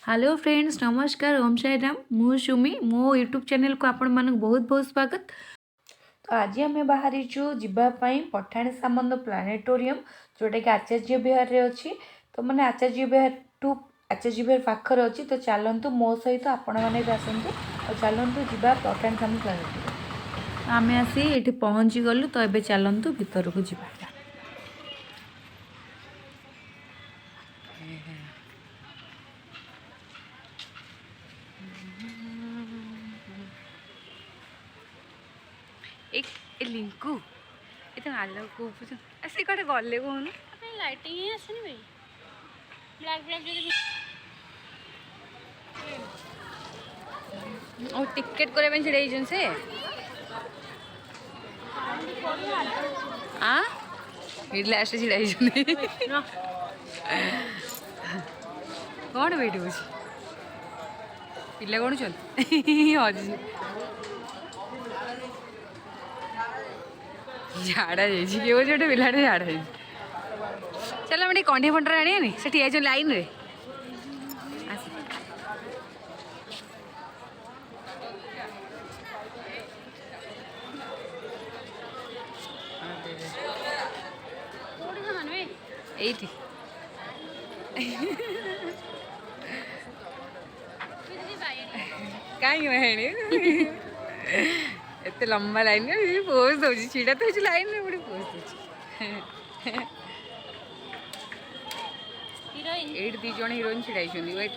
Hello friends, नमस्कार। ओम साई राम। मु सुमी मो यूट्यूब चैनल को आपण मानक बहुत बहुत स्वागत। तो आज आम बाहरी जावाई पठाणी सामंत प्लानेटोरियम जोटा कि आचार्य विहार रे अच्छी। तो मैंने आचार्य विहार टू आचार्य विहार पाखर अच्छी। तो चलतु मो सहित आपण मैंने भी आसतु और चलतु जा पठाणी सामंत प्लानेटोरियम। आम आसी ये पहुँची गलु। तो ये चलतु भितर को जा। एक लिंकू ये आलो को ऐसे कटे गले कहून लाइटिंग ही आसनी भाई ब्लैक ब्लैक जो और टिकेट करे छिड़े से हाँ लास्ट छिड़े कौन वेट हो पिला कौन चल हज झाड़ा जाए पिलाटे झाड़ा जा चल हम कंठी फंटर आनी से ठिया लाइन रे एटी कहीं एत लंबा लाइन पोज दौ छिड़ा तो लाइन में गोटे पोज दे ये दी जन हिरोइन छिड़ाई वेट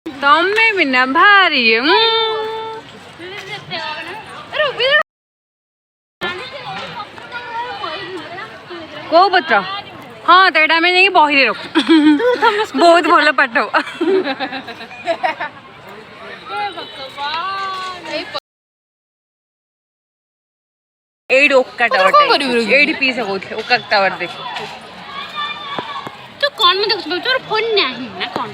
तमें बिना भारी को पत्र हाँ तो यहाँ नहीं बही रख बहुत भल पाठ एड ओक्का टावर एड पीस कहते ओक्का टावर देख तो कौन में देख तोर फोन नहीं ना कौन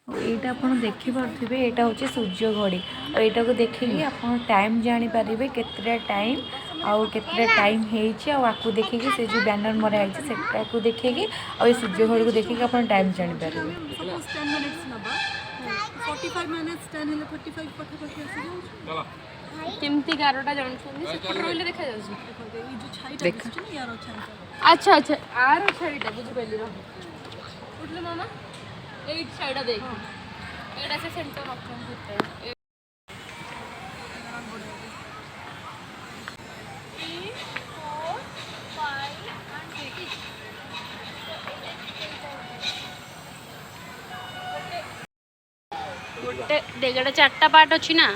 यहाँ आप देखिपे यहाँ हूँ सूर्य घड़ी और यहाँ को देखिए आप टाइम जानीपर के टाइम आउ के टाइम हो देखिए से जो बैनर मराई से देखिए और सूर्य घड़ी को देखिए आप टाइम जानीपर केमती 11टा जानते देखा अच्छा अच्छा आर छाड़ीटा बुझिपाली उठले मामा 8 साइड देख एटा से सेंटर ऑप्शन गोटे देगड़ा 4टा पार्ट अच्छी ना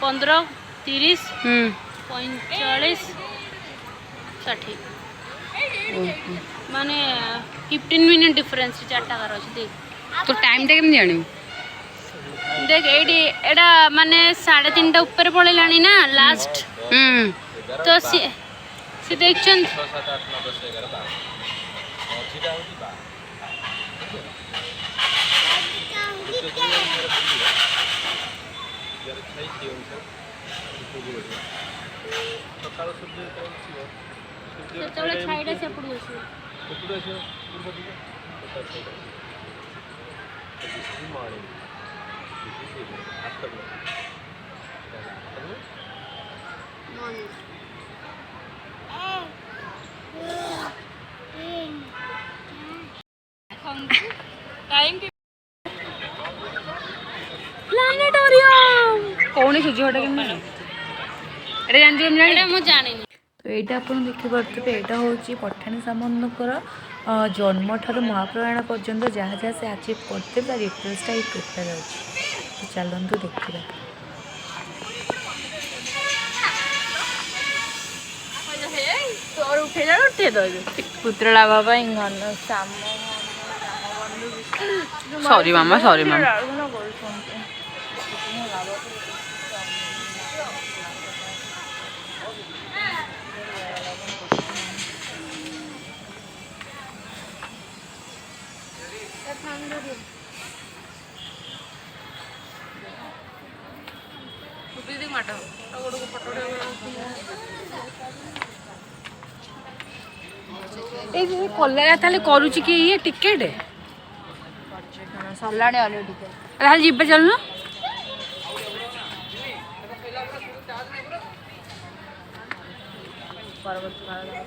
15 30 45 60 माने 15 मिनट डिफरेंस 4टा कार अच्छी देख तो टाइम टा केम जानी देख एडा माने 3:30 ऊपर पड़ेलानी ना लास्ट तो सी देखछन ସେତେବେଳେ ଛାଇଟା ସେପଟୁ ଆସିବ प्लानेटोरियम कौन सूर्य घटा एटा जानी तो यहाँ आप देखिपे यहाँ हूँ पठाणी सामंतर जन्म ठार महाप्रयाण पर्यंत जहाँ जहाँ से अचीव करते रिक्वेस्टा ये टोटाल अच्छी। तो चलतु देखा पुतला बाबा सॉरी मामा सॉरी मामा ଏଇ ଯେ କଲରା ତାହେଲେ କରୁଛି କି ଇଏ ଟିକେଟ୍ ସରିଲାଣି ଅଲରେଡି ଟିକେ ତାହେଲେ ଯିବା ଚାଲୁନ। ପରବର୍ତ୍ତୀ କାଳରେ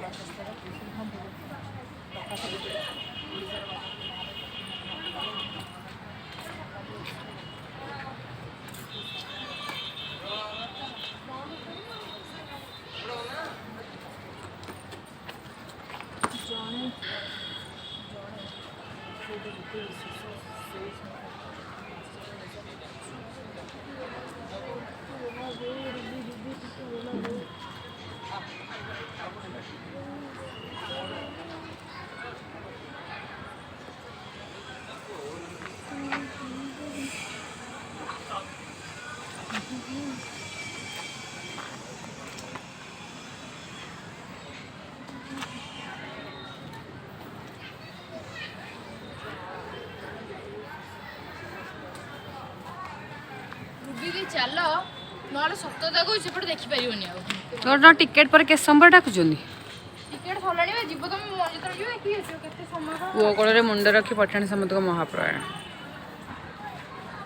ଚାଲ ନହେଲେ ସତ କହୁଛି ସେପଟେ ଦେଖିପାରିବନି ଆଉ। ତୋର ଟିକେଟ୍ ପରେ କେତେ ସମୟ ଡାକୁଛନ୍ତି? ଟିକେଟ୍ ସରିଲାଣି ବା ଯିବ ତମେ ଯେତେବେଳେ ଯିବ ଏଠି ଆସିବ କେତେ ସମୟ ପୁଅ କୋଳରେ ମୁଣ୍ଡ ରଖି ପଠାଣି ସାମନ୍ତଙ୍କ ମହାପ୍ରୟାଣ।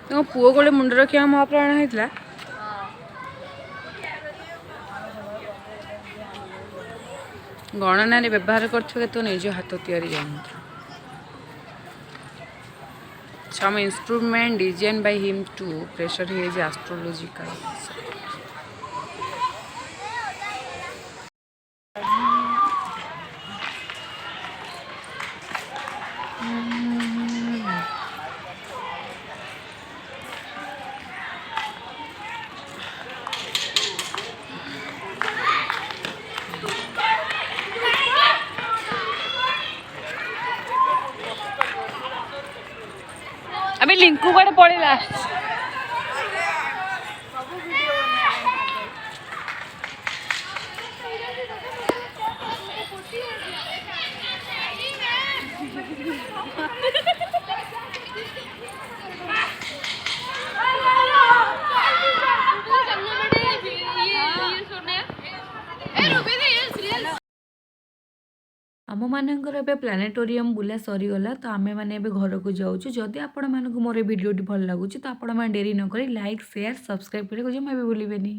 ତମ ପୁଅ କୋଳରେ ମୁଣ୍ଡ ରଖି ମହାପ୍ରୟାଣ ହେଇଥିଲା। ଗଣନାରେ ବ୍ୟବହାର କରୁଥିବା କେତେ ନିଜ ହାତ ତିଆରି ଯନ୍ତ୍ର। Some instrument designed by him to pressure his astrological. अबे लिंकू कुआडे पळेला। ଆମମାନଙ୍କର ଏବେ ପ୍ଲାନେଟୋରିୟମ୍ ବୁଲା ସରିଗଲା ତ ଆମେମାନେ ଏବେ ଘରକୁ ଯାଉଛୁ। ଯଦି ଆପଣମାନଙ୍କୁ ମୋର ଏ ଭିଡ଼ିଓଟି ଭଲ ଲାଗୁଛି ତ ଆପଣମାନେ ଡେରି ନକରି ଲାଇକ୍ ସେୟାର ସବସ୍କ୍ରାଇବ୍ କରିବାକୁ ଜମା ବି ଭୁଲିବେନି।